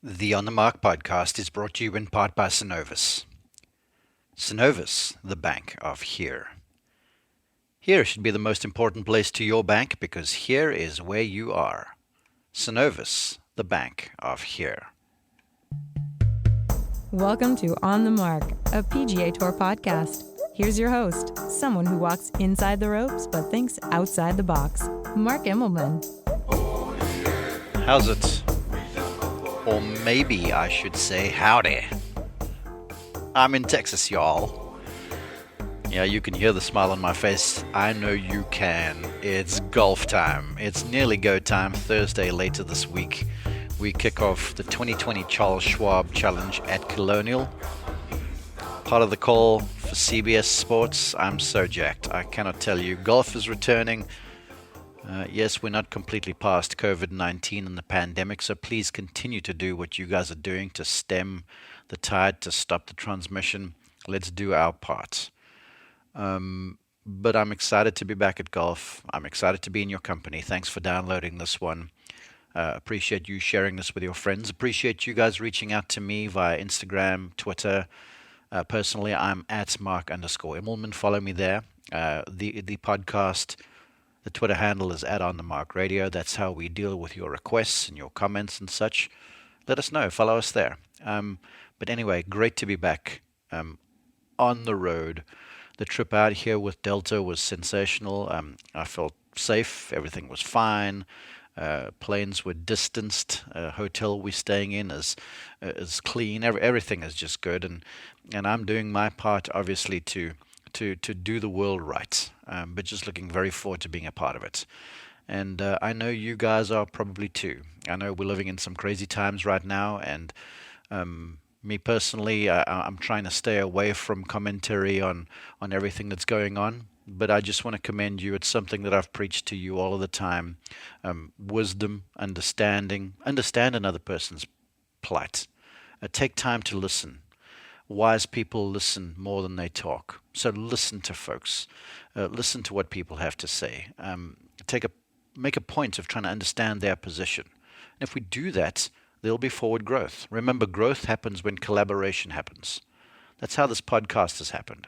The On the Mark podcast is brought to you in part by Synovus. Synovus, the bank of here. Here should be the most important place to your bank because here is where you are. Synovus, the bank of here. Welcome to On the Mark, a PGA Tour podcast. Here's your host, someone who walks inside the ropes but thinks outside the box, Mark Immelman. How's it? Or maybe I should say howdy. I'm in Texas, y'all. Yeah, you can hear the smile on my face. I know you can. It's golf time. It's nearly go time. Thursday later this week, we kick off the 2020 Charles Schwab Challenge at Colonial. Part of the call for CBS Sports. I'm so jacked. I cannot tell you. Golf is returning. Yes, we're not completely past COVID-19 and the pandemic, so please continue to do what you guys are doing to stem the tide, to stop the transmission. Let's do our part. But I'm excited to be back at golf. I'm excited to be in your company. Thanks for downloading this one. Appreciate you sharing this with your friends. Appreciate you guys reaching out to me via Instagram, Twitter. Personally, I'm at Mark_Immelman. Follow me there. The podcast, the Twitter handle is at On The Mark Radio. That's how we deal with your requests and your comments and such. Let us know. Follow us there. But anyway, great to be back on the road. The trip out here with Delta was sensational. I felt safe. Everything was fine. Planes were distanced. Hotel we're staying in is clean. Everything is just good. And I'm doing my part, obviously, to do the world right, but just looking very forward to being a part of it. And I know you guys are probably too. I know we're living in some crazy times right now, and me personally, I'm trying to stay away from commentary on everything that's going on, but I just want to commend you. It's something that I've preached to you all of the time. Wisdom, understand another person's plight. Take time to listen. Wise people listen more than they talk. So listen to folks. Listen to what people have to say. Make a point of trying to understand their position. And if we do that, there'll be forward growth. Remember, growth happens when collaboration happens. That's how this podcast has happened.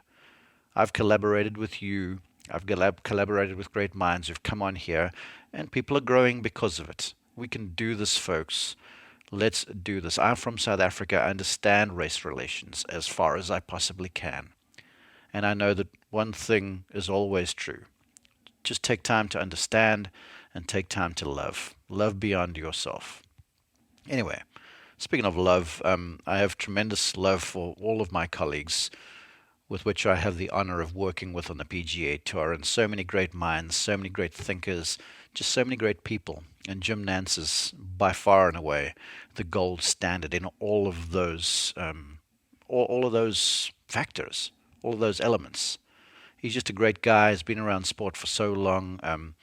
I've collaborated with you. I've collaborated with great minds who've come on here, and people are growing because of it. We can do this, folks. Let's do this. I'm from South Africa. I understand race relations as far as I possibly can. And I know that one thing is always true. Just take time to understand and take time to love. Love beyond yourself. Anyway, speaking of love, I have tremendous love for all of my colleagues with which I have the honor of working with on the PGA Tour, and so many great minds, so many great thinkers, just so many great people. And Jim Nantz is by far and away the gold standard in all of those factors, all of those elements. He's just a great guy. He's been around sport for so long.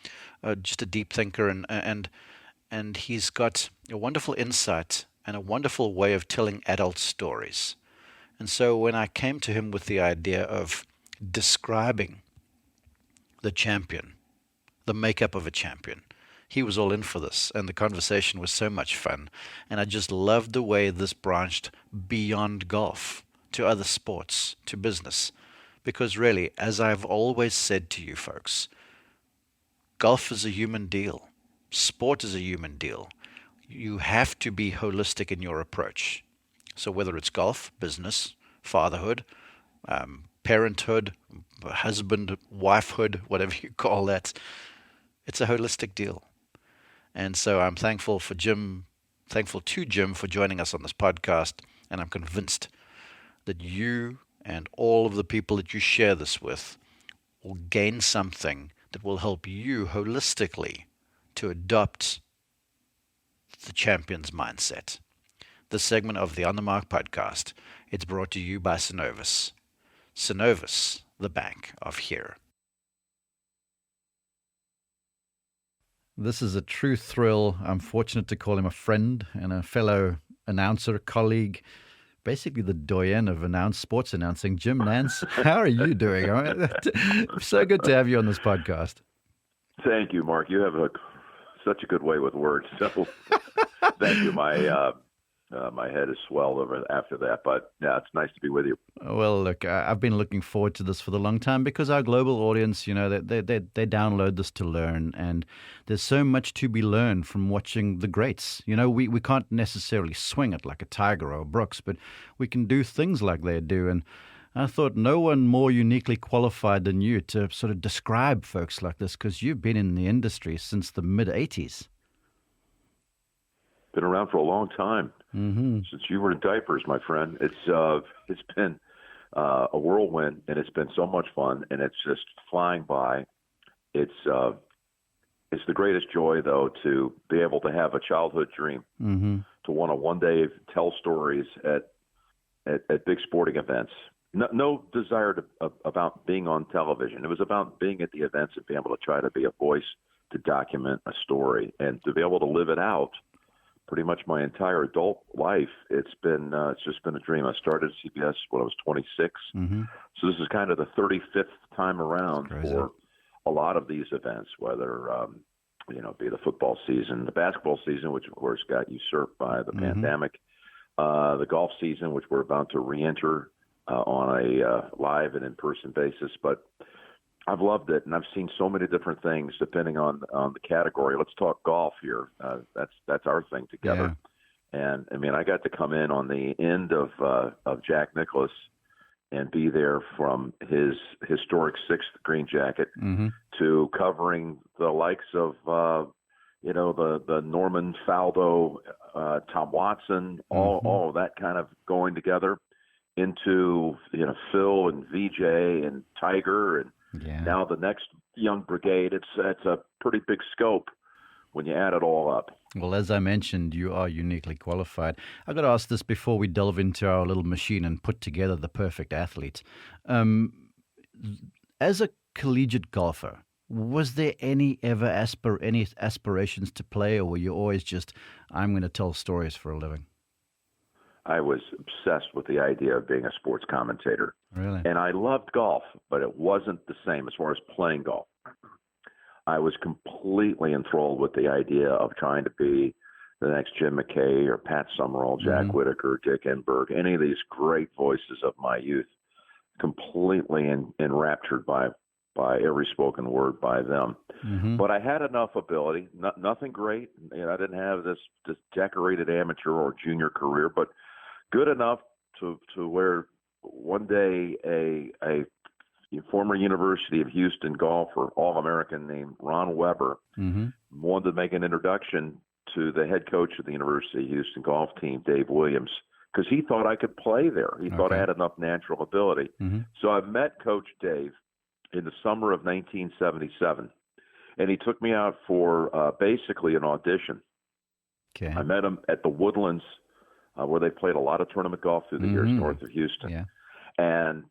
Just a deep thinker, and he's got a wonderful insight and a wonderful way of telling adult stories. And so when I came to him with the idea of describing the champion, the makeup of a champion, he was all in for this, and the conversation was so much fun. And I just loved the way this branched beyond golf to other sports, to business. Because really, as I've always said to you folks, golf is a human deal. Sport is a human deal. You have to be holistic in your approach. So whether it's golf, business, fatherhood, parenthood, husband, wifehood, whatever you call that, it's a holistic deal. And so I'm thankful to Jim for joining us on this podcast, and I'm convinced that you and all of the people that you share this with will gain something that will help you holistically to adopt the champion's mindset. This segment of the On The Mark podcast, it's brought to you by Synovus. Synovus, the bank of here. This is a true thrill. I'm fortunate to call him a friend and a fellow announcer, colleague, basically the doyen of sports announcing, Jim Nantz. How are you doing? So good to have you on this podcast. Thank you, Mark. You have such a good way with words. So thank you. My head is swelled over after that, but yeah, it's nice to be with you. Well, look, I've been looking forward to this for the long time because our global audience, they download this to learn, and there's so much to be learned from watching the greats. We can't necessarily swing it like a Tiger or a Brooks, but we can do things like they do, and I thought no one more uniquely qualified than you to sort of describe folks like this because you've been in the industry since the mid-'80s. Been around for a long time. Mm-hmm. Since you were in diapers, my friend. It's been a whirlwind, and it's been so much fun, and it's just flying by. It's the greatest joy, though, to be able to have a childhood dream, to want to one day tell stories at big sporting events. No desire about being on television. It was about being at the events and being able to try to be a voice to document a story and to be able to live it out. Pretty much my entire adult life, it's just been a dream. I started at CBS when I was 26, so this is kind of the 35th time around for a lot of these events. Whether be the football season, the basketball season, which of course got usurped by the pandemic, the golf season, which we're about to re-enter on a live and in-person basis, but I've loved it, and I've seen so many different things depending on the category. Let's talk golf here. That's our thing together. Yeah. And I mean, I got to come in on the end of Jack Nicklaus and be there from his historic sixth green jacket to covering the likes of the Norman Faldo, Tom Watson, all of that kind of going together into Phil and VJ and Tiger and now the next young brigade. It's a pretty big scope when you add it all up. Well, as I mentioned, you are uniquely qualified. I've got to ask this before we delve into our little machine and put together the perfect athlete. As a collegiate golfer, was there any aspirations to play, or were you always just, I'm going to tell stories for a living? I was obsessed with the idea of being a sports commentator. Really? And I loved golf, but it wasn't the same as far as playing golf. I was completely enthralled with the idea of trying to be the next Jim McKay or Pat Summerall, Jack Whitaker, Dick Enberg, any of these great voices of my youth, completely enraptured by every spoken word by them. But I had enough ability, nothing great. I didn't have this decorated amateur or junior career, but good enough to where one day a former University of Houston golfer, All-American named Ron Weber, wanted to make an introduction to the head coach of the University of Houston golf team, Dave Williams, because he thought I could play there. He thought I had enough natural ability. So I met Coach Dave in the summer of 1977, and he took me out for basically an audition. Okay. I met him at the Woodlands, where they played a lot of tournament golf through the years north of Houston. Yeah. And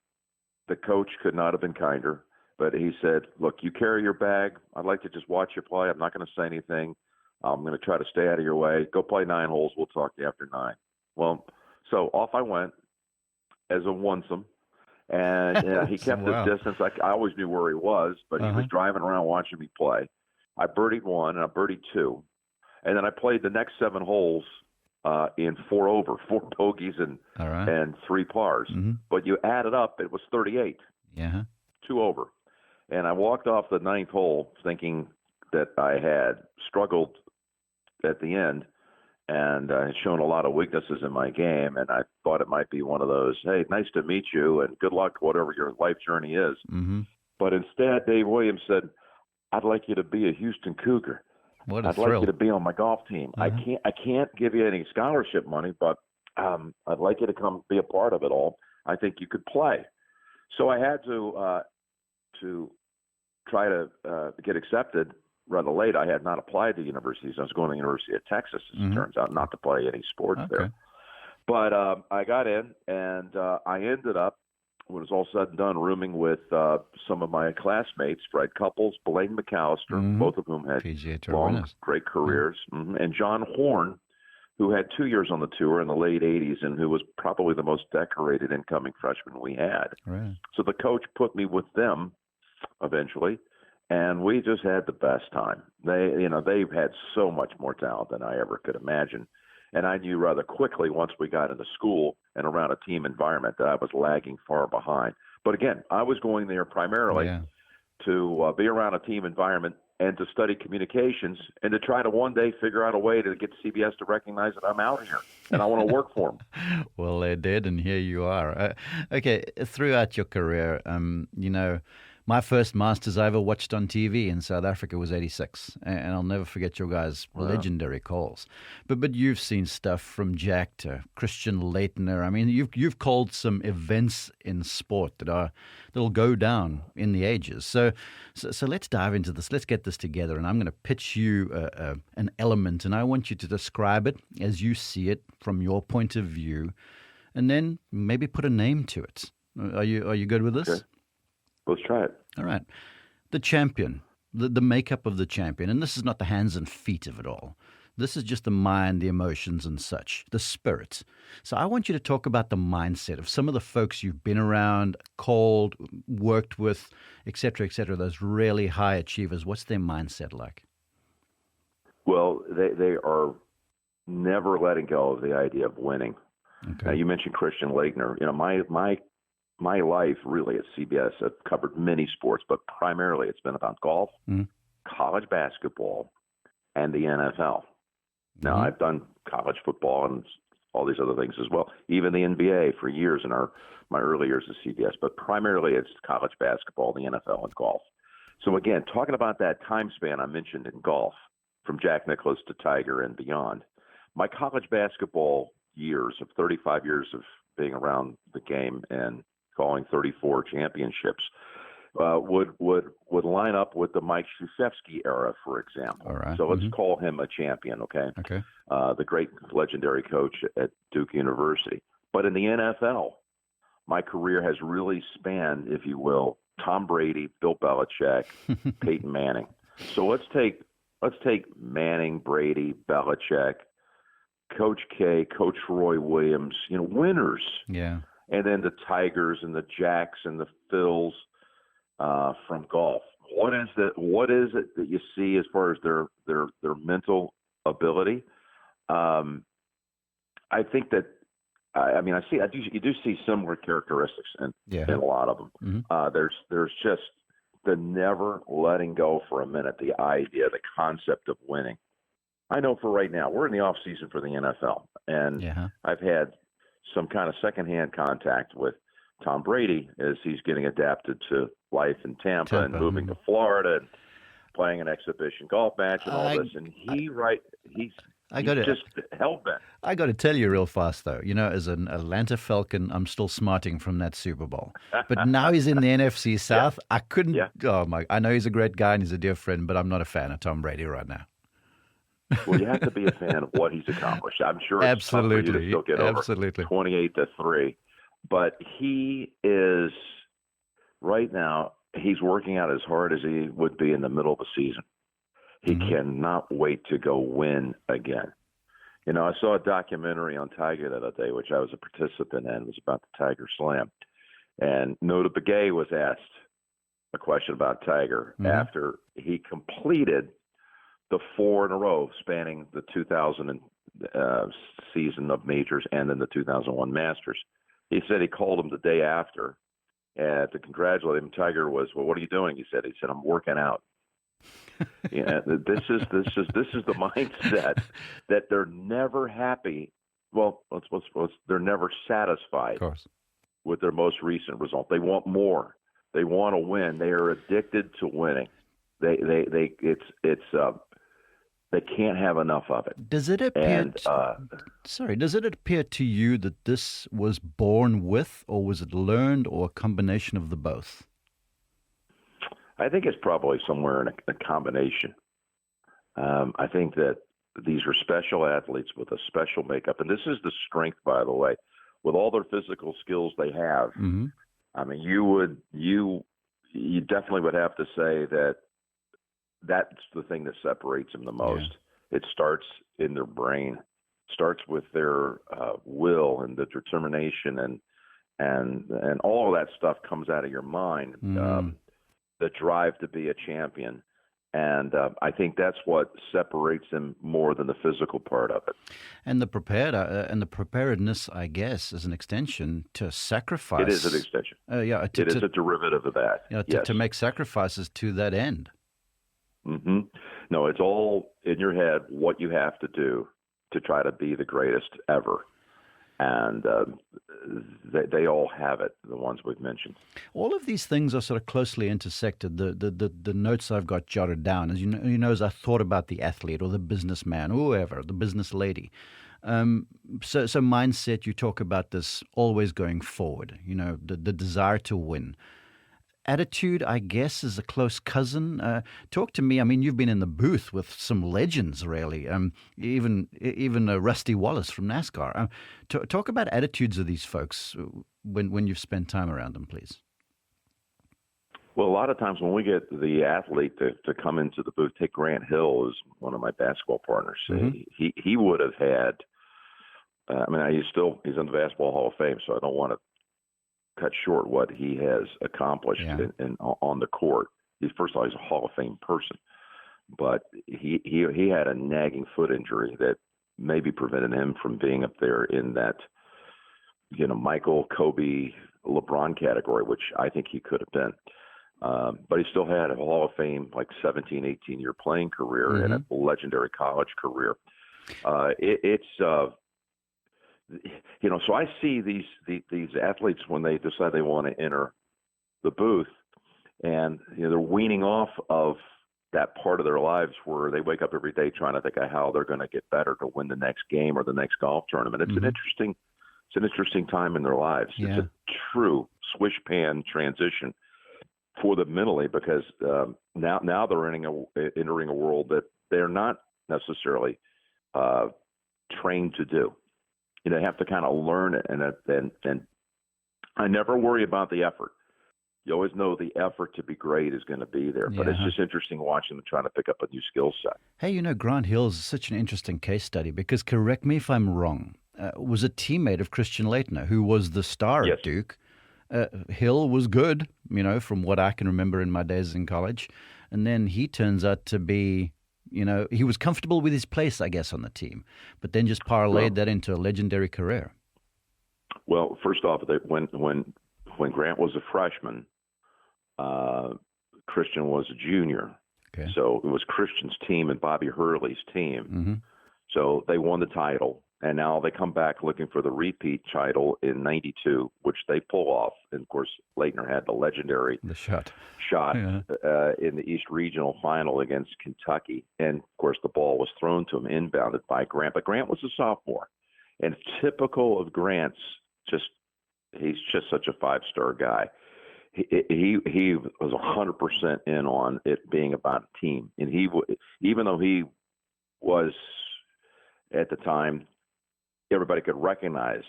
the coach could not have been kinder, but he said, look, you carry your bag. I'd like to just watch you play. I'm not going to say anything. I'm going to try to stay out of your way. Go play 9 holes. We'll talk to you after 9. Well, so off I went as a onesome. And he kept his distance. I always knew where he was, but he was driving around watching me play. I birdied 1 and I birdied 2. And then I played the next 7 holes in 4 over, 4 bogeys and 3 pars. But you add it up, it was 38. Yeah. 2 over. And I walked off the 9th hole thinking that I had struggled at the end and had shown a lot of weaknesses in my game. And I thought it might be one of those, hey, nice to meet you and good luck, whatever your life journey is. But instead, Dave Williams said, I'd like you to be a Houston Cougar. What a I'd thrill. like you to be on my golf team. I can't give you any scholarship money, but I'd like you to come be a part of it all. I think you could play. So I had to try to get accepted rather late. I had not applied to universities. I was going to the University of Texas, as it turns out, not to play any sports there. But I got in, and I ended up, when it was all said and done, rooming with some of my classmates, Fred Couples, Blaine McAllister, both of whom had PGA Tour long, winners. great careers, and John Horn, who had 2 years on the tour in the late 80s and who was probably the most decorated incoming freshman we had. Right. So the coach put me with them eventually, and we just had the best time. They've had so much more talent than I ever could imagine. And I knew rather quickly once we got into school and around a team environment that I was lagging far behind. But again, I was going there primarily to be around a team environment and to study communications and to try to one day figure out a way to get CBS to recognize that I'm out here and I want to work for them. Well, they did, and here you are. Okay, throughout your career, my first Masters I ever watched on TV in South Africa was '86, and I'll never forget your guys' legendary calls. But you've seen stuff from Jack to Christian Leitner. I mean, you've called some events in sport that'll go down in the ages. So let's dive into this. Let's get this together, and I'm going to pitch you an element, and I want you to describe it as you see it from your point of view, and then maybe put a name to it. Are you good with this? Okay. Let's try it. All right. The champion, the makeup of the champion, and this is not the hands and feet of it all. This is just the mind, the emotions and such, the spirit. So I want you to talk about the mindset of some of the folks you've been around, called, worked with, et cetera, those really high achievers. What's their mindset like? Well, they are never letting go of the idea of winning. Okay. Now, you mentioned Christian Leitner. My life really at CBS, I've covered many sports, but primarily it's been about golf, college basketball, and the NFL. Now, I've done college football and all these other things as well, even the NBA for years in my early years at CBS, but primarily it's college basketball, the NFL, and golf. So again, talking about that time span I mentioned in golf, from Jack Nicklaus to Tiger and beyond, my college basketball years of 35 years of being around the game and calling 34 championships, would line up with the Mike Krzyzewski era, for example. All right. So let's call him a champion, okay? Okay. The great legendary coach at Duke University. But in the NFL, my career has really spanned, if you will, Tom Brady, Bill Belichick, Peyton Manning. So let's take Manning, Brady, Belichick, Coach K, Coach Roy Williams, winners. Yeah. And then the Tigers and the Jacks and the Phils from golf. What is it that you see as far as their mental ability? I think that you do see similar characteristics in a lot of them. Mm-hmm. There's just the never letting go for a minute, the idea, the concept of winning. I know for right now, we're in the off season for the NFL, and I've had some kind of secondhand contact with Tom Brady as he's getting adapted to life in Tampa and moving to Florida and playing an exhibition golf match and all this. And he's just hell-bent. I got to tell you real fast, though, as an Atlanta Falcon, I'm still smarting from that Super Bowl. But now he's in the NFC South. I couldn't. Yeah. Oh my! I know he's a great guy and he's a dear friend, but I'm not a fan of Tom Brady right now. Well, you have to be a fan of what he's accomplished. I'm sure it's absolutely tough for you to still get over 28-3. But he is, right now, he's working out as hard as he would be in the middle of the season. He cannot wait to go win again. I saw a documentary on Tiger the other day, which I was a participant in. It was about the Tiger Slam. And Nota Begay was asked a question about Tiger after he completed the 4 in a row spanning the 2000 season of majors and then the 2001 Masters. He said he called him the day after to congratulate him. Tiger was, well, what are you doing? He said, I'm working out. This is the mindset that they're never happy. Well, they're never satisfied with their most recent result. They want more. They want to win. They are addicted to winning. They can't have enough of it. Does it appear? Does it appear to you that this was born with, or was it learned, or a combination of the both? I think it's probably somewhere in a combination. I think that these are special athletes with a special makeup, and this is the strength, by the way, with all their physical skills they have. Mm-hmm. I mean, you definitely would have to say that that's the thing that separates them the most. Yeah. It starts in their brain, starts with their will and the determination, and all of that stuff comes out of your mind. The drive to be a champion, And I think that's what separates them more than the physical part of it. And the preparedness, I guess, is an extension to sacrifice. It is an extension. It is a derivative of that. Yes. To make sacrifices to that end. Mm-hmm. No, it's all in your head what you have to do to try to be the greatest ever. And they all have it, the ones we've mentioned. All of these things are sort of closely intersected. The notes I've got jotted down, as you know, as I thought about the athlete or the businessman, whoever, the business lady. So mindset, you talk about this always going forward, the desire to win. Attitude, I guess, is a close cousin. Talk to me. I mean, you've been in the booth with some legends, really. Even Rusty Wallace from NASCAR. Talk about attitudes of these folks when you've spent time around them, please. Well, a lot of times when we get the athlete to come into the booth, take Grant Hill is one of my basketball partners. Mm-hmm. He would have had. He's in the Basketball Hall of Fame, so I don't want to cut short what he has accomplished on the court. First of all, he's a Hall of Fame person, but he had a nagging foot injury that maybe prevented him from being up there in that, Michael, Kobe, LeBron category, which I think he could have been. But he still had a Hall of Fame, 17, 18-year playing career mm-hmm. and a legendary college career. So I see these athletes when they decide they want to enter the booth, and they're weaning off of that part of their lives where they wake up every day trying to think of how they're going to get better to win the next game or the next golf tournament. It's mm-hmm. an interesting time in their lives. Yeah. It's a true swish pan transition for them mentally, because now they're entering a world that they're not necessarily trained to do. They have to kind of learn it, and I never worry about the effort. You always know the effort to be great is going to be there, but it's just interesting watching them trying to pick up a new skill set. Hey, Grant Hill is such an interesting case study because, correct me if I'm wrong, was a teammate of Christian Laettner, who was the star at Duke. Hill was good, from what I can remember in my days in college, and then he turns out to be. He was comfortable with his place, I guess, on the team, but then just parlayed that into a legendary career. Well, first off, when Grant was a freshman, Christian was a junior. Okay. So it was Christian's team and Bobby Hurley's team. Mm-hmm. So they won the title, and now they come back looking for the repeat title in '92, which they pull off. And, of course, Laettner had the legendary shot in the East Regional Final against Kentucky. And, of course, the ball was thrown to him, inbounded by Grant. But Grant was a sophomore. And typical of Grant's, he's just such a five-star guy. He was 100% in on it being about a team. And even though he was, at the time, everybody could recognize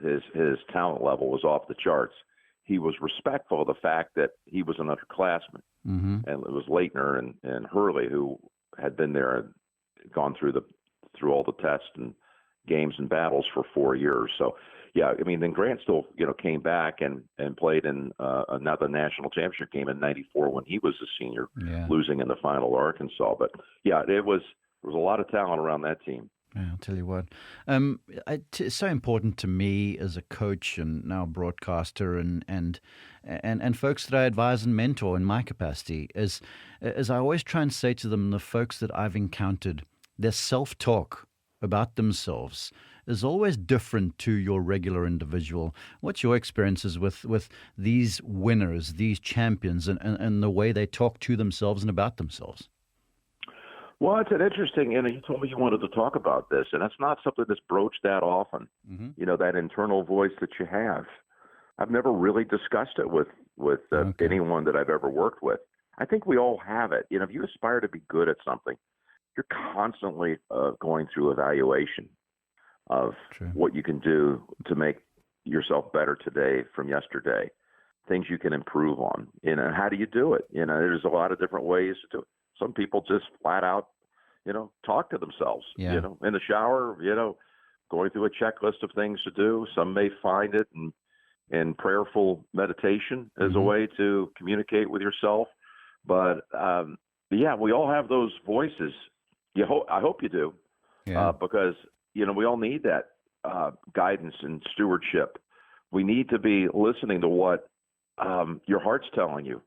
his talent level was off the charts, he was respectful of the fact that he was an underclassman. Mm-hmm. And it was Laettner and Hurley who had been there and gone through all the tests and games and battles for 4 years. So, then Grant still, came back and played in another national championship game in '94 when he was a senior, losing in the final to Arkansas. But, there was a lot of talent around that team. Yeah, I'll tell you what. It's so important to me as a coach and now broadcaster and folks that I advise and mentor in my capacity, as I always try and say to them, the folks that I've encountered, their self-talk about themselves is always different to your regular individual. What's your experiences with these winners, these champions, and the way they talk to themselves and about themselves? Well, it's an interesting, you told me you wanted to talk about this, and that's not something that's broached that often, mm-hmm. That internal voice that you have. I've never really discussed it with anyone that I've ever worked with. I think we all have it. If you aspire to be good at something, you're constantly going through evaluation of what you can do to make yourself better today from yesterday, things you can improve on. How do you do it? There's a lot of different ways to do it. Some people just flat out, talk to themselves, in the shower, going through a checklist of things to do. Some may find it in prayerful meditation as a way to communicate with yourself. But Yeah, we all have those voices. I hope you do, Yeah. because we all need that guidance and stewardship. We need to be listening to what your heart's telling you.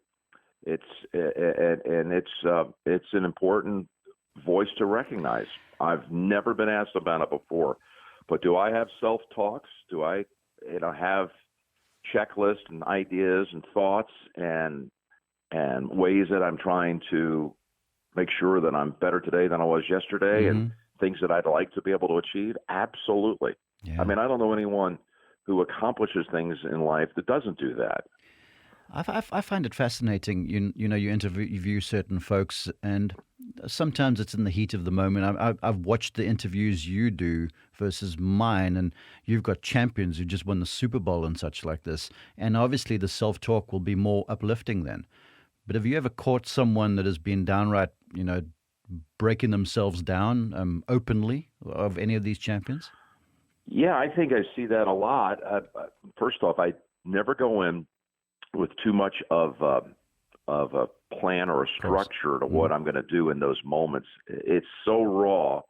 It's an important voice to recognize. I've never been asked about it before, but do I have self-talks? Do I have checklists and ideas and thoughts and ways that I'm trying to make sure that I'm better today than I was yesterday, and things that I'd like to be able to achieve? Absolutely. Yeah. I mean, I don't know anyone who accomplishes things in life that doesn't do that. I find it fascinating. You interview certain folks, and sometimes it's in the heat of the moment. I've watched the interviews you do versus mine, and you've got champions who just won the Super Bowl and such like this. And obviously, the self-talk will be more uplifting then. But have you ever caught someone that has been downright, breaking themselves down openly, of any of these champions? Yeah, I think I see that a lot. First off, I never go in with too much of a plan or a structure to what I'm going to do in those moments. It's so raw.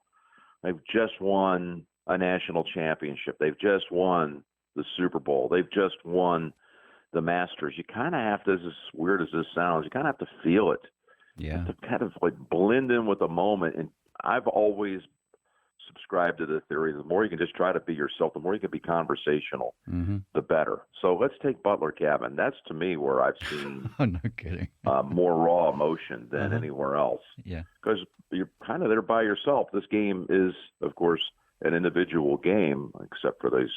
They've just won a national championship. They've just won the Super Bowl. They've just won the Masters. You kind of have to, as weird as this sounds, you kind of have to feel it. Yeah. To kind of like blend in with the moment. And I've always subscribed to the theory, the more you can just try to be yourself, the more you can be conversational, the better. So let's take Butler Cabin. That's, to me, where I've seen Oh, no kidding. more raw emotion than anywhere else. Yeah. Because you're kind of there by yourself. This game is, of course, an individual game, except for these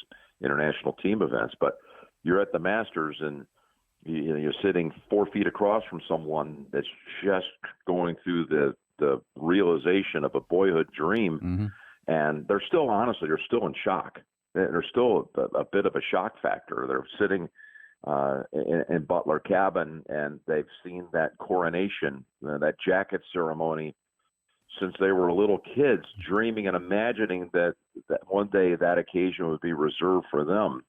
international team events. But you're at the Masters, and you're sitting 4 feet across from someone that's just going through the realization of a boyhood dream. And they're still in shock. There's still a bit of a shock factor. They're sitting in Butler Cabin, and they've seen that coronation, that jacket ceremony, since they were little kids, dreaming and imagining that one day that occasion would be reserved for them.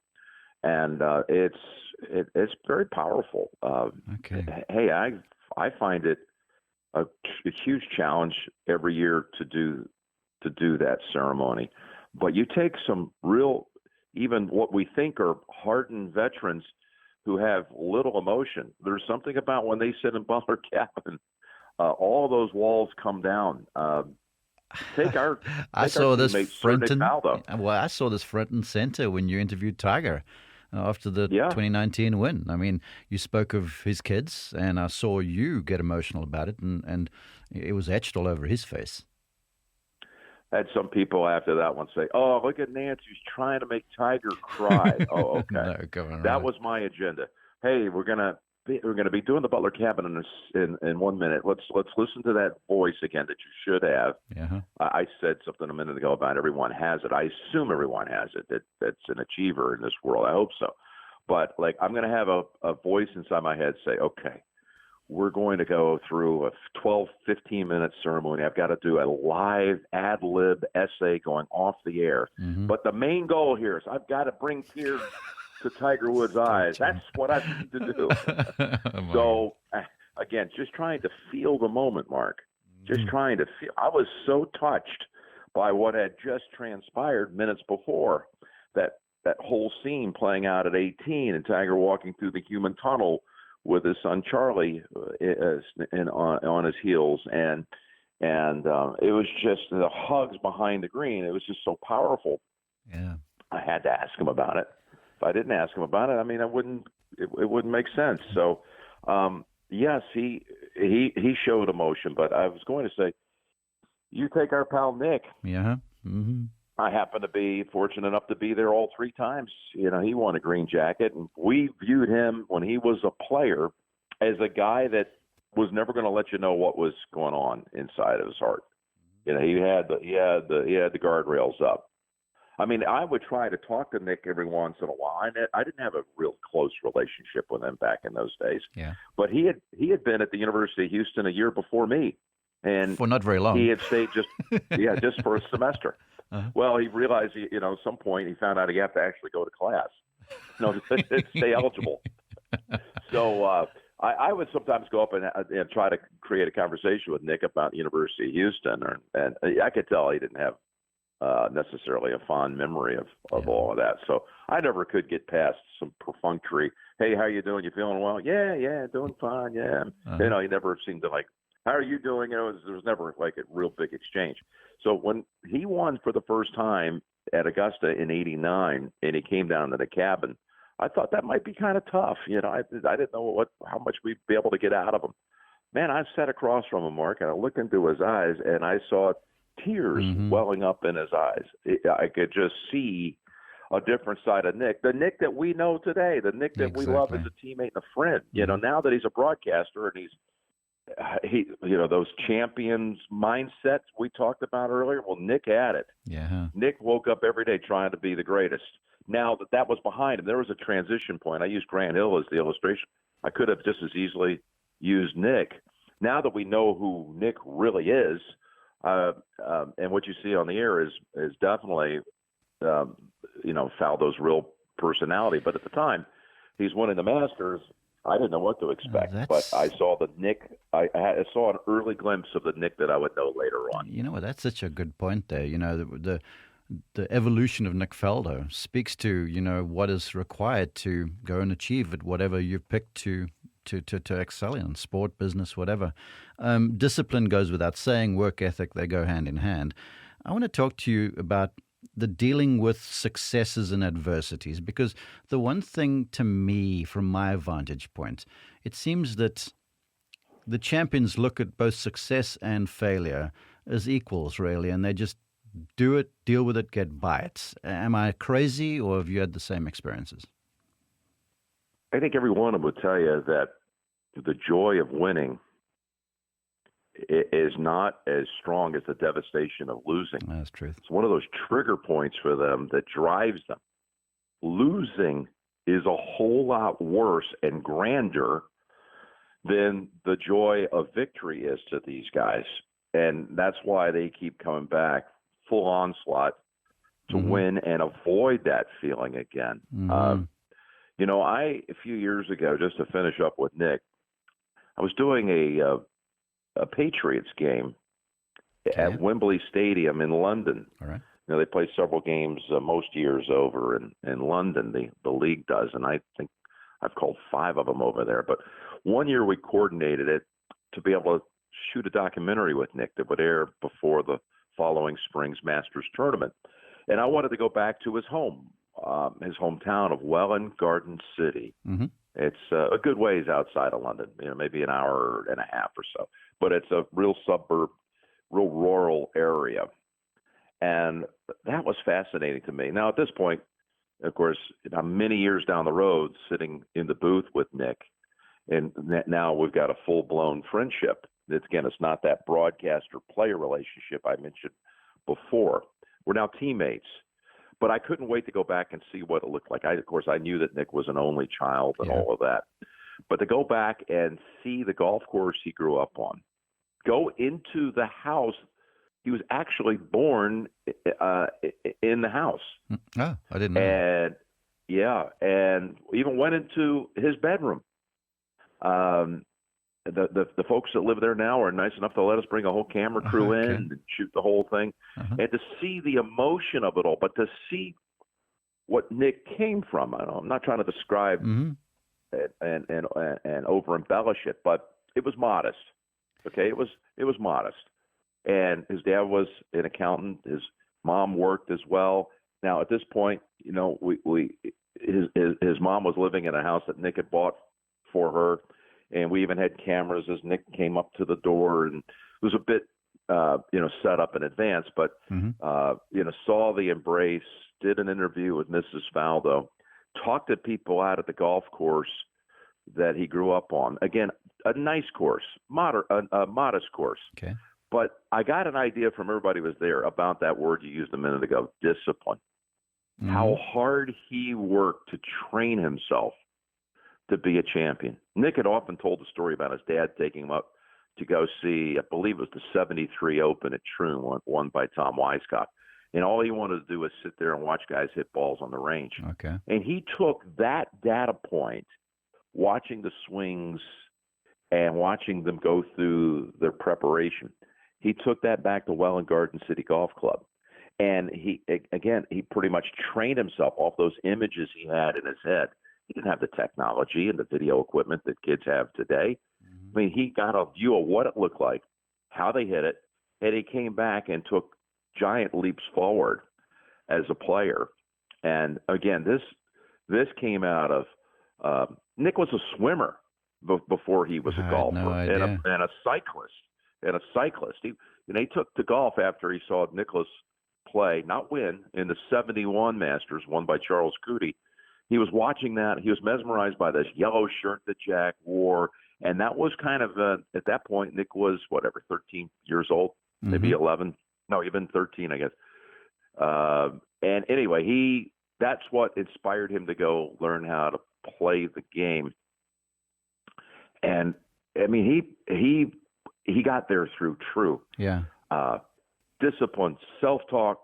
And it's very powerful. Okay. Hey, I find it a huge challenge every year to do that ceremony. But you take some real, even what we think are hardened veterans who have little emotion. There's something about when they sit in Butler Cabin, all those walls come down. I saw this front and Faldo. well, I saw this front and center when you interviewed Tiger after the 2019 win. I mean, you spoke of his kids, and I saw you get emotional about it, and it was etched all over his face. I had some people after that one say, "Oh, look at Nantz, he's trying to make Tiger cry." Oh, okay. No, go on, that right. was my agenda. Hey, we're gonna be doing the Butler Cabin in 1 minute. Let's listen to that voice again that you should have. Yeah. I said something a minute ago about everyone has it. I assume everyone has it. That's an achiever in this world. I hope so. But I'm going to have a voice inside my head say, "Okay, we're going to go through a 12, 15-minute ceremony. I've got to do a live ad-lib essay going off the air. But the main goal here is I've got to bring tears to Tiger Woods' eyes. That's what I need to do." So, again, just trying to feel the moment, Mark. Just trying to feel. I was so touched by what had just transpired minutes before, that whole scene playing out at 18 and Tiger walking through the human tunnel with his son Charlie on his heels, and it was just the hugs behind the green. It was just so powerful. Yeah, I had to ask him about it. If I didn't ask him about it, I mean, it wouldn't make sense. So, yes, he showed emotion. But I was going to say, you take our pal Nick. Yeah. I happen to be fortunate enough to be there all 3 times. He won a green jacket, and we viewed him when he was a player as a guy that was never going to let you know what was going on inside of his heart. He had the guardrails up. I mean, I would try to talk to Nick every once in a while. I didn't have a real close relationship with him back in those days. Yeah. But he had been at the University of Houston a year before me, and for not very long. He had stayed just for a semester. Well, he realized, at some point he found out he had to actually go to class, to stay eligible. So I would sometimes go up and try to create a conversation with Nick about the University of Houston, and I could tell he didn't have necessarily a fond memory of all of that. So I never could get past some perfunctory, hey, how you doing? You feeling well? Yeah, doing fine, yeah. He never seemed to how are you doing? There was never like a real big exchange. So when he won for the first time at Augusta in '89 and he came down to the cabin, I thought that might be kind of tough. I didn't know how much we'd be able to get out of him. Man, I sat across from him, Mark, and I looked into his eyes, and I saw tears welling up in his eyes. I could just see a different side of Nick, the Nick that we know today, the Nick that we love as a teammate and a friend. Now that he's a broadcaster and he those champions mindsets we talked about earlier. Well, Nick had it. Yeah. Nick woke up every day trying to be the greatest. Now that was behind him, there was a transition point. I used Grant Hill as the illustration. I could have just as easily used Nick. Now that we know who Nick really is, and what you see on the air is definitely, Faldo's real personality. But at the time, he's winning the Masters. I didn't know what to expect, but I saw the Nick. I saw an early glimpse of the Nick that I would know later on. You know what? That's such a good point there. The evolution of Nick Faldo speaks to what is required to go and achieve at whatever you've picked to excel in sport, business, whatever. Discipline goes without saying. Work ethic, they go hand in hand. I want to talk to you about the dealing with successes and adversities, because the one thing to me, from my vantage point, it seems that the champions look at both success and failure as equals, really, and they just do it, deal with it, get by it. Am I crazy, or have you had the same experiences? I think every one of them would tell you that the joy of winning is not as strong as the devastation of losing. That's true. It's one of those trigger points for them that drives them. Losing is a whole lot worse and grander than the joy of victory is to these guys. And that's why they keep coming back full onslaught to win and avoid that feeling again. A few years ago, just to finish up with Nick, I was doing a Patriots game at Wembley Stadium in London. All right. They play several games most years over in London, the league does, and I think I've called 5 of them over there. But one year we coordinated it to be able to shoot a documentary with Nick that would air before the following spring's Masters tournament. And I wanted to go back to his hometown of Welwyn Garden City. It's a good ways outside of London, maybe an hour and a half or so. But it's a real suburb, real rural area. And that was fascinating to me. Now, at this point, of course, I'm many years down the road sitting in the booth with Nick, and now we've got a full-blown friendship. It's not that broadcaster-player relationship I mentioned before. We're now teammates. But I couldn't wait to go back and see what it looked like. Of course, I knew that Nick was an only child and all of that. But to go back and see the golf course he grew up on, go into the house. He was actually born in the house. Oh, I didn't know. And even went into his bedroom. The folks that live there now are nice enough to let us bring a whole camera crew in and shoot the whole thing. And to see the emotion of it all, but to see what Nick came from. I'm not trying to describe it and over embellish it, but it was modest. Okay, it was modest. And his dad was an accountant. His mom worked as well. Now at this point, his mom was living in a house that Nick had bought for her. And we even had cameras as Nick came up to the door, and it was a bit, set up in advance. But saw the embrace, did an interview with Mrs. Faldo, talked to people out at the golf course that he grew up on. Again, a nice course, a modest course. Okay. But I got an idea from everybody who was there about that word you used a minute ago, discipline. How hard he worked to train himself to be a champion. Nick had often told the story about his dad taking him up to go see, I believe it was the 73 Open at Troon, won by Tom Weiscott. And all he wanted to do was sit there and watch guys hit balls on the range. Okay. And he took that data point, watching the swings and watching them go through their preparation. He took that back to Welland Garden City Golf Club. And he pretty much trained himself off those images he had in his head. He didn't have the technology and the video equipment that kids have today. I mean, he got a view of what it looked like, how they hit it, and he came back and took giant leaps forward as a player. And again, this came out of Nick was a swimmer before he was a golfer, no and a cyclist. He took to golf after he saw Nicklaus play, not win, in the 71 Masters won by Charles Coody. He was watching that. He was mesmerized by this yellow shirt that Jack wore. And that was kind of, at that point, Nick was, 13 years old, maybe 11. No, even 13, I guess. And anyway, that's what inspired him to go learn how to play the game. And, I mean, he got there through true. Yeah. Discipline, self-taught,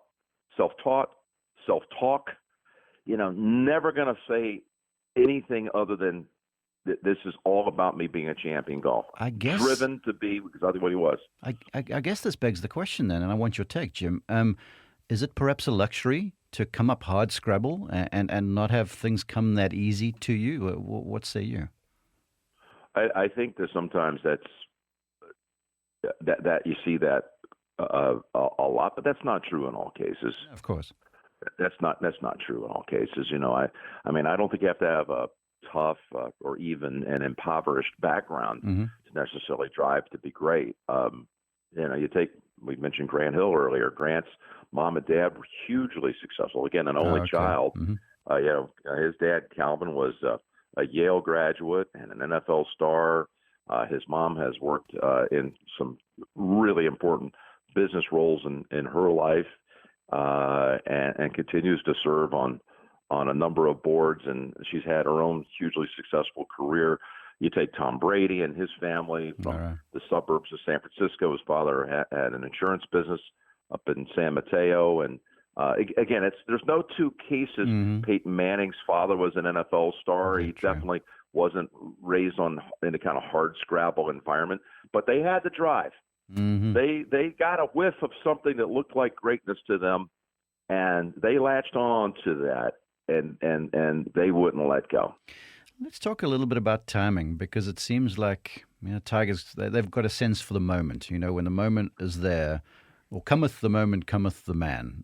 never going to say anything other than this is all about me being a champion golfer. I guess. Driven to be exactly what he was. I guess this begs the question then, and I want your take, Jim. Is it perhaps a luxury to come up hard scrabble and not have things come that easy to you? What say you? I think that sometimes that you see that a lot, but that's not true in all cases. Of course, that's not true in all cases. I mean, I don't think you have to have a tough or even an impoverished background to necessarily drive to be great. We mentioned Grant Hill earlier. Grant's mom and dad were hugely successful. Again, an only child. His dad, Calvin, was a Yale graduate and an NFL star. His mom has worked in some really important business roles in her life, and continues to serve on a number of boards, and she's had her own hugely successful career. You take Tom Brady and his family from the suburbs of San Francisco. His father had an insurance business up in San Mateo, and again, there's no two cases. Peyton Manning's father was an NFL star. He definitely wasn't raised in a kind of hard scrabble environment, but they had the drive. They got a whiff of something that looked like greatness to them, and they latched on to that, and they wouldn't let go. Let's talk a little bit about timing, because it seems like Tigers, they've got a sense for the moment. When the moment is there, or cometh the moment, cometh the man.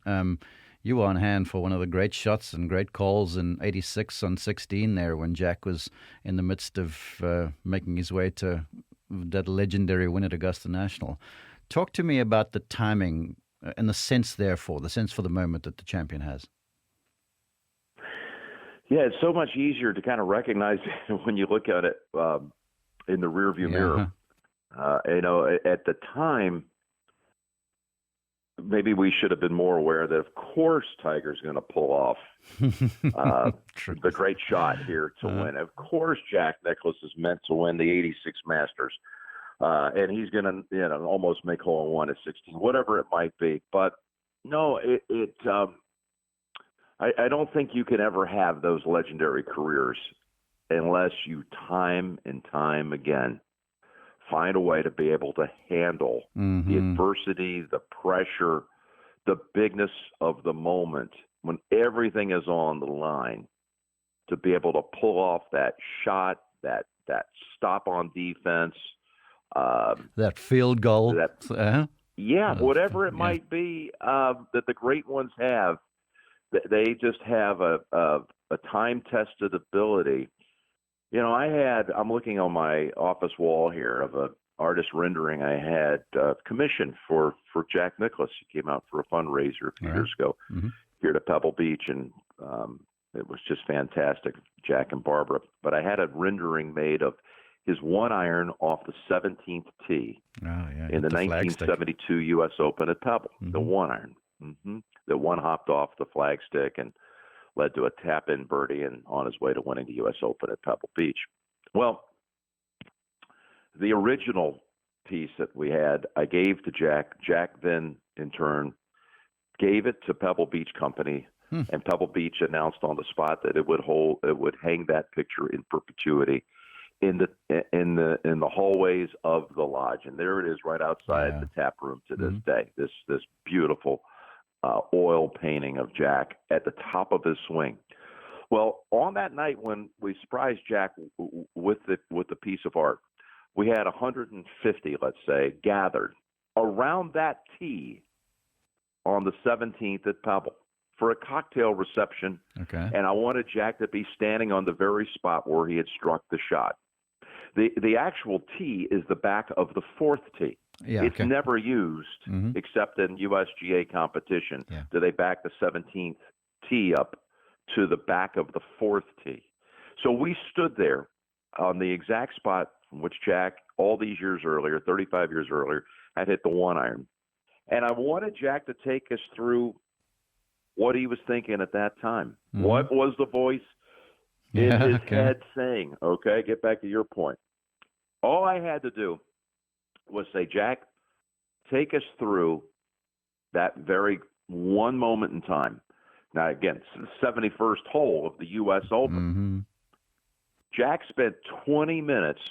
You were on hand for one of the great shots and great calls in '86 on 16 there, when Jack was in the midst of making his way to that legendary win at Augusta National. Talk to me about the timing and the sense for the moment that the champion has. Yeah, it's so much easier to kind of recognize when you look at it in the rearview mirror. At the time, maybe we should have been more aware that, of course, Tiger's going to pull off the great shot here to win. Of course, Jack Nicklaus is meant to win the '86 Masters, and he's going to almost make hole-in-one at 16, whatever it might be. But no, I don't think you can ever have those legendary careers unless you time and time again find a way to be able to handle the adversity, the pressure, the bigness of the moment when everything is on the line, to be able to pull off that shot, that stop on defense, that field goal, whatever it might be that the great ones have. They just have a time-tested ability. I'm looking on my office wall here of an artist rendering I had commissioned for Jack Nicklaus. He came out for a fundraiser a few years ago here to Pebble Beach, and it was just fantastic, Jack and Barbara. But I had a rendering made of his one iron off the 17th tee in the 1972 U.S. Open at Pebble, the one iron. The one hopped off the flagstick and led to a tap-in birdie and on his way to winning the U.S. Open at Pebble Beach. Well, the original piece that we had, I gave to Jack. Jack then, in turn, gave it to Pebble Beach Company, and Pebble Beach announced on the spot that it would hang that picture in perpetuity. in the hallways of the lodge, and there it is, right outside the tap room to this day. This beautiful oil painting of Jack at the top of his swing. Well, on that night when we surprised Jack with the piece of art, we had 150, let's say, gathered around that tee on the 17th at Pebble for a cocktail reception. Okay. And I wanted Jack to be standing on the very spot where he had struck the shot. The actual tee is the back of the fourth tee. Yeah, it's never used except in USGA competition. Yeah. Do they back the 17th tee up to the back of the fourth tee? So we stood there on the exact spot from which Jack, all these years earlier, 35 years earlier, had hit the 1-iron. And I wanted Jack to take us through what he was thinking at that time. What was the voice in his head saying? Okay, get back to your point. All I had to do was say, Jack, take us through that very one moment in time. Now, again, it's the 71st hole of the U.S. Open. Jack spent 20 minutes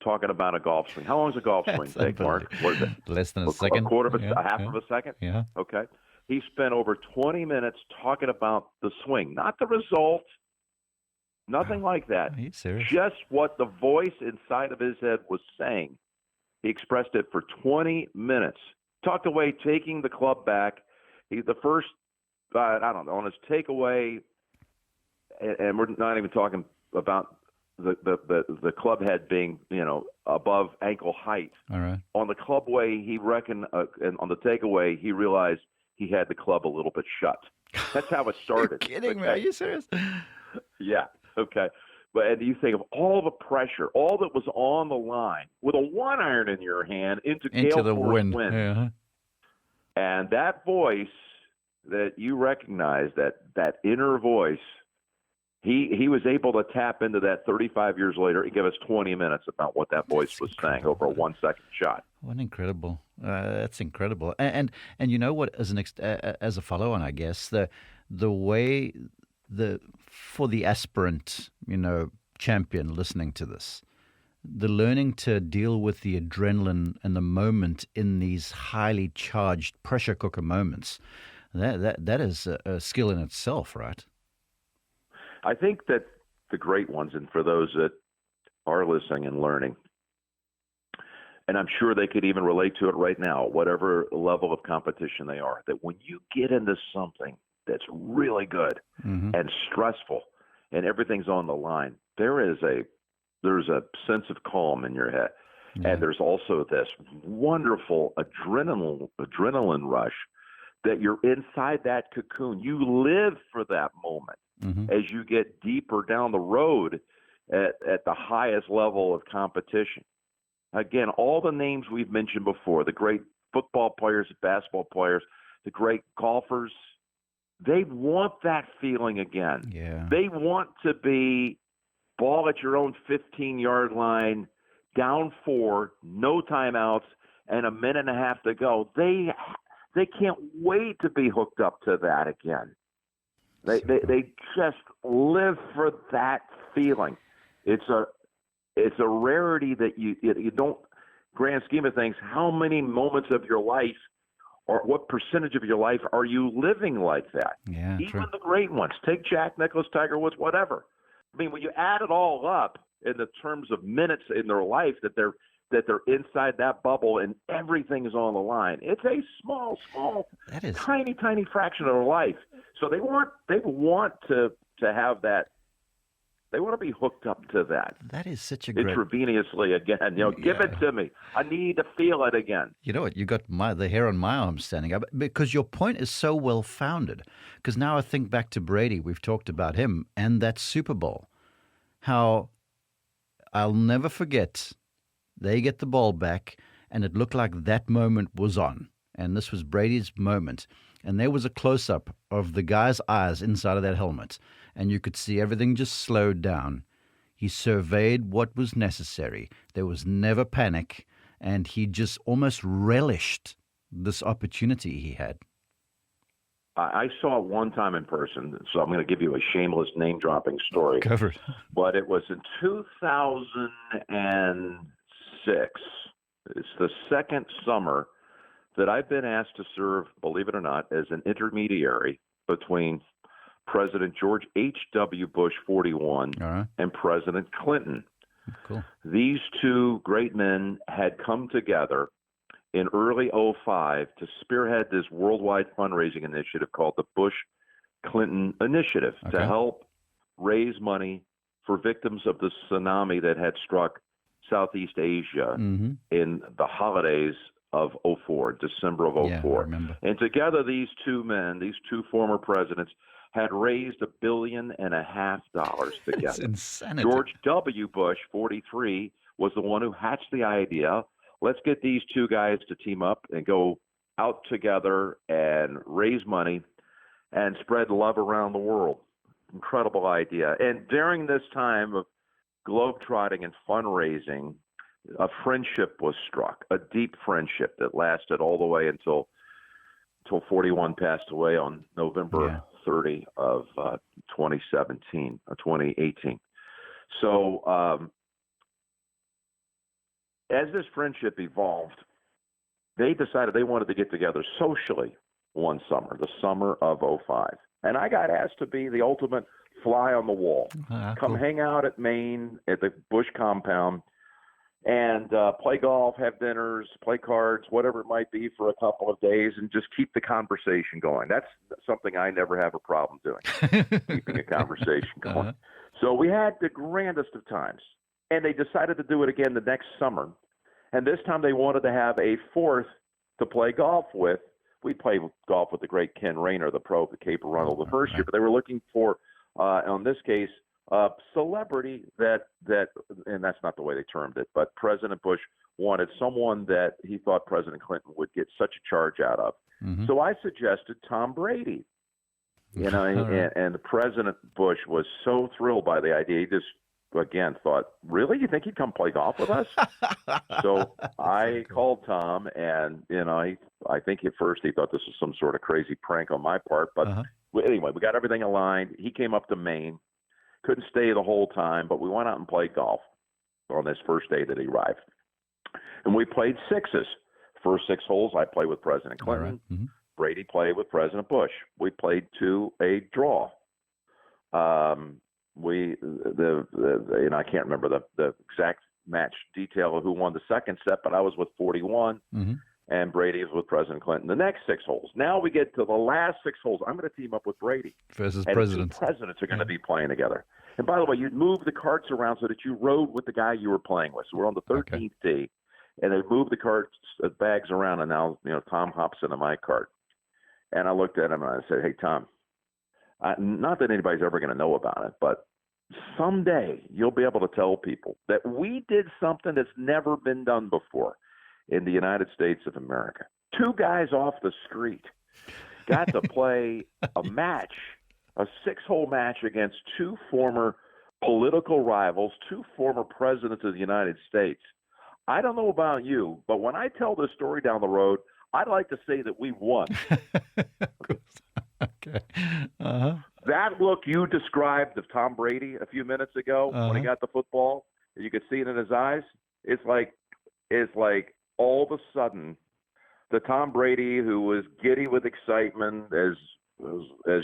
talking about a golf swing. How long does a golf swing take, Mark? What is it? Less than a second. A quarter of a half of a second? Yeah. Okay. He spent over 20 minutes talking about the swing, not the result, nothing like that. Are you serious? Just what the voice inside of his head was saying. He expressed it for 20 minutes. Talked away, taking the club back. The first, I don't know, on his takeaway, and we're not even talking about the club head being, above ankle height. All right. On the club way, he reckoned, and on the takeaway, he realized he had the club a little bit shut. That's how it started. You're kidding me? Are you serious? Yeah. Okay. But you think of all the pressure, all that was on the line with a 1-iron in your hand into the wind. Yeah. And that voice that you recognize, that inner voice, he was able to tap into that 35 years later and give us 20 minutes about what that voice was saying over a 1-second shot. What incredible! That's incredible. And you know what? As a follow-on, I guess the way for the aspirant, champion listening to this, the learning to deal with the adrenaline and the moment in these highly charged pressure cooker moments, that is a skill in itself, right? I think that the great ones, and for those that are listening and learning, and I'm sure they could even relate to it right now, whatever level of competition they are, that when you get into something that's really good and stressful and everything's on the line, there's a sense of calm in your head. Yeah. And there's also this wonderful adrenaline rush that you're inside that cocoon. You live for that moment as you get deeper down the road at the highest level of competition. Again, all the names we've mentioned before, the great football players, basketball players, the great golfers, they want that feeling again. Yeah. They want to be ball at your own 15-yard line, down 4, no timeouts, and a minute and a half to go. They can't wait to be hooked up to that again. They just live for that feeling. It's a rarity that you don't, grand scheme of things, how many moments of your life or what percentage of your life are you living like that? Yeah, even true. The great ones. Take Jack Nicklaus, Tiger Woods, whatever. I mean, when you add it all up in the terms of minutes in their life that they're inside that bubble and everything is on the line, it's a small, tiny fraction of their life. So they want to have that. They want to be hooked up to that. That is such a great... Intravenously again. Give it to me. I need to feel it again. You know what? You got the hair on my arm standing up because your point is so well-founded. Because now I think back to Brady. We've talked about him and that Super Bowl. How I'll never forget, they get the ball back and it looked like that moment was on. And this was Brady's moment. And there was a close-up of the guy's eyes inside of that helmet. And you could see everything just slowed down. He surveyed what was necessary. There was never panic. And he just almost relished this opportunity he had. I saw it one time in person, so I'm going to give you a shameless name-dropping story. Cover it. But it was in 2006. It's the second summer that I've been asked to serve, believe it or not, as an intermediary between President George H.W. Bush, 41, and President Clinton. Cool. These two great men had come together in early 2005 to spearhead this worldwide fundraising initiative called the Bush-Clinton Initiative to help raise money for victims of the tsunami that had struck Southeast Asia in the holidays of 2004, December of 2004. Yeah, I remember. And together, these two men, these two former presidents, had raised $1.5 billion together. It's insanity. George W. Bush, 43, was the one who hatched the idea. Let's get these two guys to team up and go out together and raise money and spread love around the world. Incredible idea. And during this time of globetrotting and fundraising, a friendship was struck, a deep friendship that lasted all the way until 41 passed away on November 30 of 2018. So as this friendship evolved, they decided they wanted to get together socially one summer, the summer of 2005. And I got asked to be the ultimate fly on the wall. Come hang out at Maine at the Bush compound and play golf, have dinners, play cards, whatever it might be for a couple of days, and just keep the conversation going. That's something I never have a problem doing, keeping a conversation going. So we had the grandest of times, and they decided to do it again the next summer. And this time they wanted to have a fourth to play golf with. We played golf with the great Ken Rayner, the pro of the Cape Arundel, the first year, but they were looking for, on this case, celebrity that, and that's not the way they termed it, but President Bush wanted someone that he thought President Clinton would get such a charge out of. So I suggested Tom Brady, and President Bush was so thrilled by the idea. He just, again, thought, really? You think he'd come play golf with us? So I called Tom, and, I think at first he thought this was some sort of crazy prank on my part, but anyway, we got everything aligned. He came up to Maine. Couldn't stay the whole time, but we went out and played golf on this first day that he arrived. And we played sixes. First 6 holes, I played with President Clinton. Brady played with President Bush. We played to a draw. I can't remember the exact match detail of who won the second set, but I was with 41, and Brady was with President Clinton. The next 6 holes. Now we get to the last 6 holes. I'm going to team up with Brady. Versus and presidents. The two presidents are going to be playing together. And by the way, you'd move the carts around so that you rode with the guy you were playing with. So we're on the 13th tee, and they moved the carts, bags around, and now Tom hops into my cart. And I looked at him and I said, "Hey, Tom, not that anybody's ever going to know about it, but someday you'll be able to tell people that we did something that's never been done before in the United States of America. 2 guys off the street got to play a match, a 6-hole match against 2 former political rivals, 2 former presidents of the United States. I don't know about you, but when I tell this story down the road, I'd like to say that we won." That look you described of Tom Brady a few minutes ago when he got the football, and you could see it in his eyes. It's like all of a sudden, the Tom Brady who was giddy with excitement, as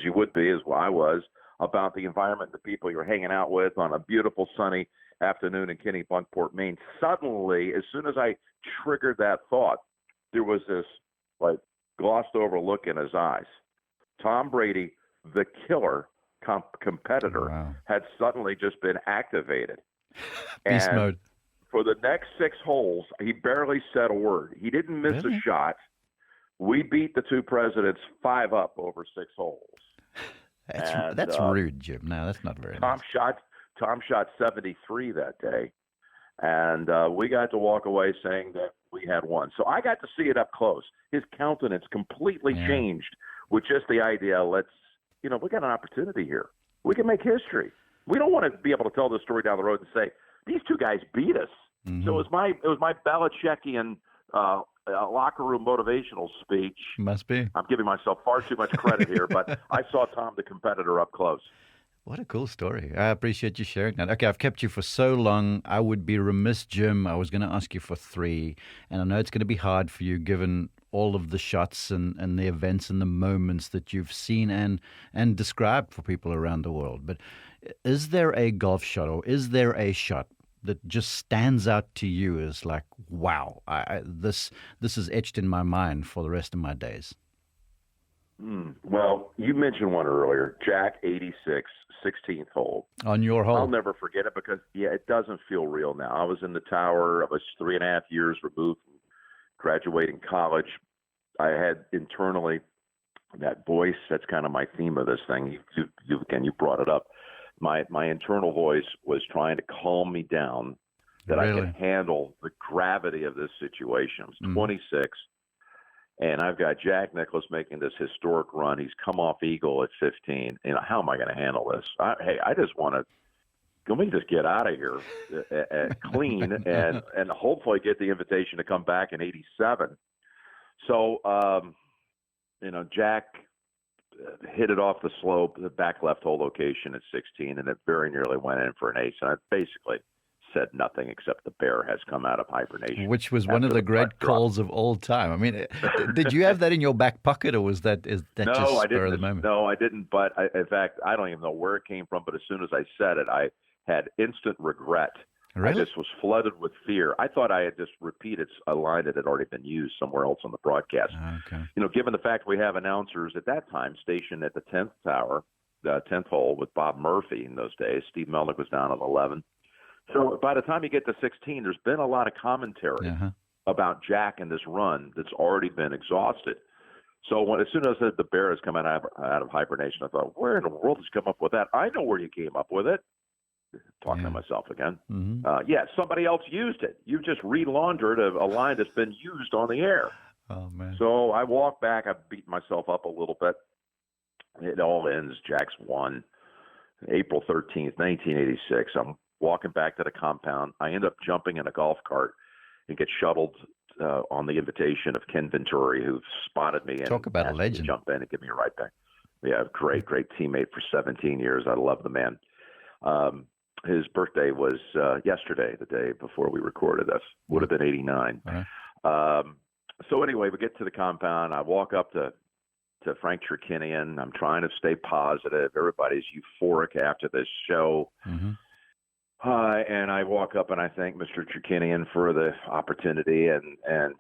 you would be, as I was, about the environment, the people you're hanging out with on a beautiful sunny afternoon in Kennebunkport, Maine. Suddenly, as soon as I triggered that thought, there was this glossed over look in his eyes. Tom Brady, the killer competitor, had suddenly just been activated. Beast and mode. For the next 6 holes, he barely said a word. He didn't miss a shot. We beat the 2 presidents 5-up over 6 holes. That's rude, Jim. No, that's not very nice. Tom shot 73 that day, and we got to walk away saying that we had won. So I got to see it up close. His countenance completely changed with just the idea, we got an opportunity here. We can make history. We don't want to be able to tell this story down the road and say, these 2 guys beat us. So it was my Belichickian locker room motivational speech. Must be. I'm giving myself far too much credit here, but I saw Tom the competitor up close. What a cool story. I appreciate you sharing that. Okay, I've kept you for so long. I would be remiss, Jim. I was going to ask you for 3, and I know it's going to be hard for you given all of the shots and the events and the moments that you've seen and described for people around the world. But is there a golf shot, or is there a shot that just stands out to you as like, wow, this is etched in my mind for the rest of my days? Well, you mentioned one earlier, Jack 86, 16th hole. On your hole. I'll never forget it because, it doesn't feel real now. I was in the tower. I was 3.5 years removed from graduating college. I had internally that voice. That's kind of my theme of this thing. You brought it up. My internal voice was trying to calm me down that I could handle the gravity of this situation. I was 26. And I've got Jack Nicklaus making this historic run. He's come off eagle at 15. How am I going to handle this? I just want to. Can we just get out of here clean and hopefully get the invitation to come back in 87? So, Jack hit it off the slope, the back left hole location at 16, and it very nearly went in for an ace. And I basically said nothing except the bear has come out of hibernation. Which was one of the great calls of all time. I mean, did you have that in your back pocket, or was that just spur of the moment? No, I didn't. But in fact, I don't even know where it came from. But as soon as I said it, I had instant regret. Really? I just was flooded with fear. I thought I had just repeated a line that had already been used somewhere else on the broadcast. Okay. Given the fact we have announcers at that time stationed at the 10th tower, the 10th hole with Bob Murphy in those days. Steve Melnick was down on 11. So by the time you get to 16, there's been a lot of commentary about Jack and this run that's already been exhausted. So as soon as I said the bear has come out of hibernation, I thought, where in the world did you come up with that? I know where you came up with it. Talking to myself again. Somebody else used it. You just relaundered a line that's been used on the air. Oh, man. So I walk back. I beat myself up a little bit. It all ends. Jack's won. April 13th, 1986. I'm walking back to the compound. I end up jumping in a golf cart and get shuttled on the invitation of Ken Venturi, who spotted me. Talk about a legend. Jump in and give me a ride back. Yeah, great teammate for 17 years. I love the man. His birthday was yesterday, the day before we recorded this. Would have been 89. So anyway, we get to the compound. I walk up to Frank Cherkinian. I'm trying to stay positive. Everybody's euphoric after this show. And I walk up and I thank Mr. Cherkinian for the opportunity, and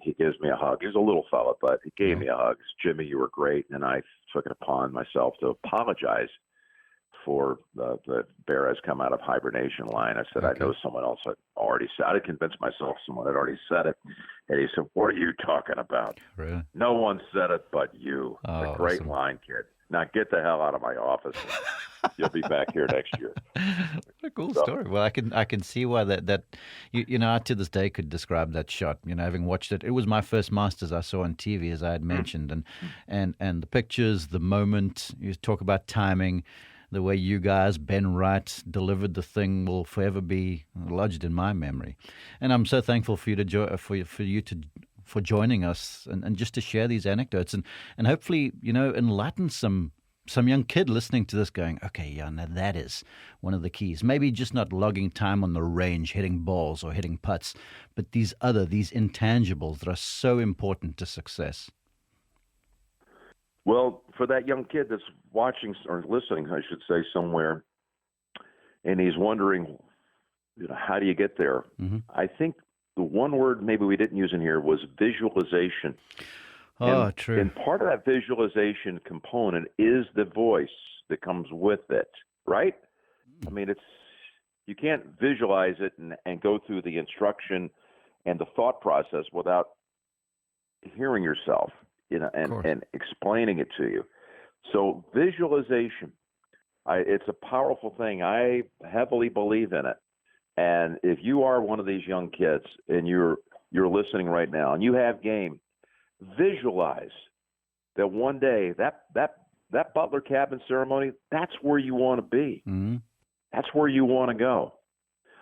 he gives me a hug. He was a little fella, but he gave me a hug. Jimmy, you were great. And I took it upon myself to apologize for the bear has come out of hibernation line. I said, I know someone else had already said it. I had convinced myself someone had already said it. And he said, what are you talking about? Really? No one said it but you. Oh, it's a great awesome. line, kid. Now get the hell out of my office. You'll be back here next year. What a cool story. Well, I can see why that I to this day could describe that shot. Having watched it, it was my first Masters I saw on TV, as I had mentioned, and the pictures, the moment. You talk about timing. The way you guys, Ben Wright, delivered the thing will forever be lodged in my memory, and I'm so thankful for you for joining us and just to share these anecdotes and hopefully enlighten some young kid listening to this, going, okay, now that is one of the keys. Maybe just not logging time on the range, hitting balls or hitting putts, but these intangibles that are so important to success. Well, for that young kid that's watching or listening, I should say, somewhere, and he's wondering, how do you get there? I think the one word maybe we didn't use in here was visualization. True. And part of that visualization component is the voice that comes with it, right? I mean, you can't visualize it and go through the instruction and the thought process without hearing yourself. And explaining it to you. So visualization, it's a powerful thing. I heavily believe in it. And if you are one of these young kids and you're listening right now and you have game, visualize that one day that Butler cabin ceremony, that's where you want to be. That's where you want to go.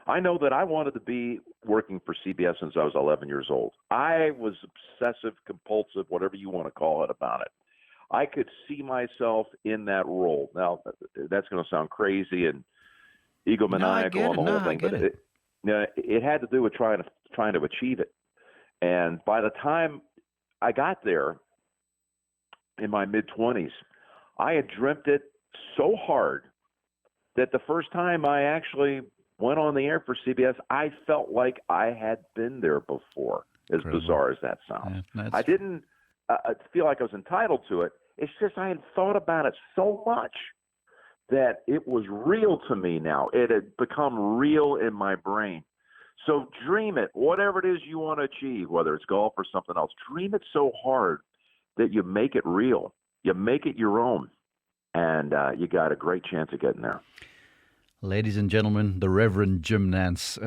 I know that I wanted to be working for CBS since I was 11 years old. I was obsessive, compulsive, whatever you want to call it about it. I could see myself in that role. Now, that's going to sound crazy and egomaniacal and the whole thing, but it had to do with trying to achieve it. And by the time I got there in my mid-20s, I had dreamt it so hard that the first time I actually went on the air for CBS, I felt like I had been there before, as Incredible. Bizarre as that sounds. Yeah, I didn't feel like I was entitled to it. It's just I had thought about it so much that it was real to me now. It had become real in my brain. So dream it, whatever it is you want to achieve, whether it's golf or something else. Dream it so hard that you make it real. You make it your own, and you got a great chance of getting there. Ladies and gentlemen, the Reverend Jim Nantz.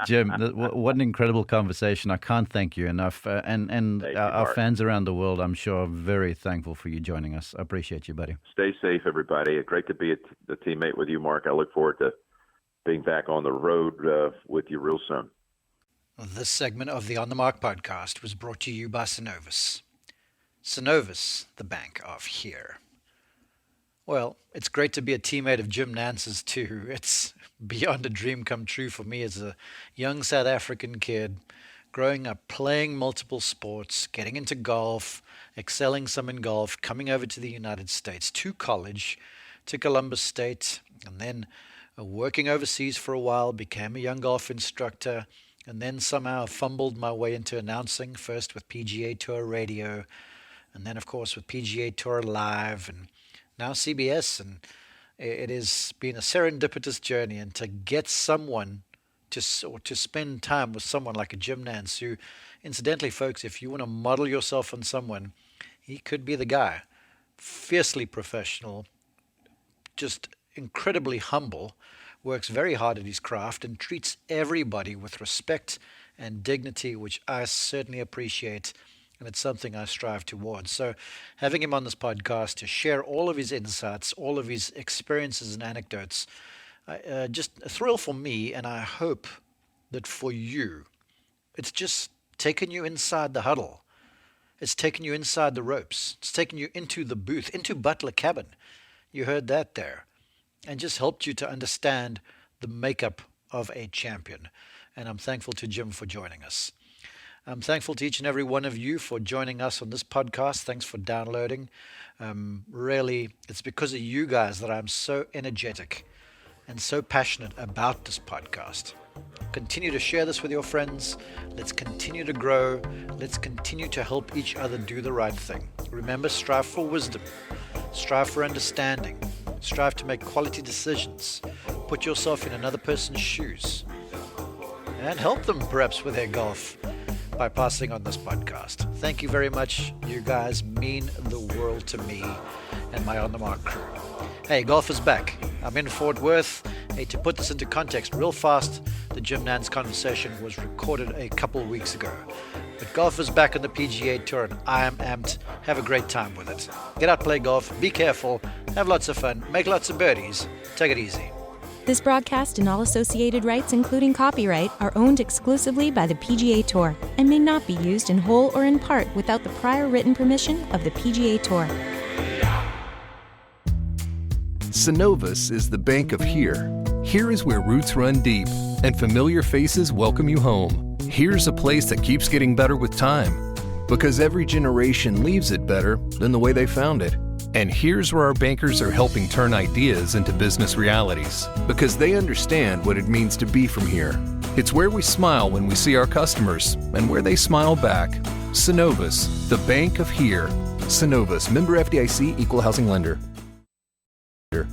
Jim, what an incredible conversation. I can't thank you enough. And our fans around the world, I'm sure, are very thankful for you joining us. I appreciate you, buddy. Stay safe, everybody. Great to be a teammate with you, Mark. I look forward to being back on the road with you real soon. This segment of the On the Mark podcast was brought to you by Synovus. Synovus, the bank of here. Well, it's great to be a teammate of Jim Nantz's too. It's beyond a dream come true for me as a young South African kid, growing up playing multiple sports, getting into golf, excelling some in golf, coming over to the United States, to college, to Columbus State, and then working overseas for a while, became a young golf instructor, and then somehow fumbled my way into announcing, first with PGA Tour Radio, and then, of course, with PGA Tour Live, and now CBS. And it has been a serendipitous journey. And to get someone to spend time with someone like a Jim Nantz, who, incidentally, folks, if you want to model yourself on someone, he could be the guy. Fiercely professional, just incredibly humble, works very hard at his craft, and treats everybody with respect and dignity, which I certainly appreciate, and it's something I strive towards. So having him on this podcast to share all of his insights, all of his experiences and anecdotes, just a thrill for me, and I hope that for you, it's just taken you inside the huddle. It's taken you inside the ropes. It's taken you into the booth, into Butler Cabin. You heard that there. And just helped you to understand the makeup of a champion. And I'm thankful to Jim for joining us. I'm thankful to each and every one of you for joining us on this podcast. Thanks for downloading. Really, it's because of you guys that I'm so energetic and so passionate about this podcast. Continue to share this with your friends. Let's continue to grow. Let's continue to help each other do the right thing. Remember, strive for wisdom. Strive for understanding. Strive to make quality decisions. Put yourself in another person's shoes. And help them perhaps with their golf by passing on this podcast. Thank you very much. You guys mean the world to me and my On The Mark crew. Hey, golf is back. I'm in Fort Worth. Hey, to put this into context real fast, the Jim Nantz conversation was recorded a couple weeks ago. But golf is back on the PGA Tour, and I am amped. Have a great time with it. Get out, play golf, be careful, have lots of fun, make lots of birdies. Take it easy. This broadcast and all associated rights, including copyright, are owned exclusively by the PGA Tour and may not be used in whole or in part without the prior written permission of the PGA Tour. Synovus is the bank of here. Here is where roots run deep and familiar faces welcome you home. Here's a place that keeps getting better with time, because every generation leaves it better than the way they found it. And here's where our bankers are helping turn ideas into business realities, because they understand what it means to be from here. It's where we smile when we see our customers and where they smile back. Synovus, the bank of here. Synovus, member FDIC, equal housing lender.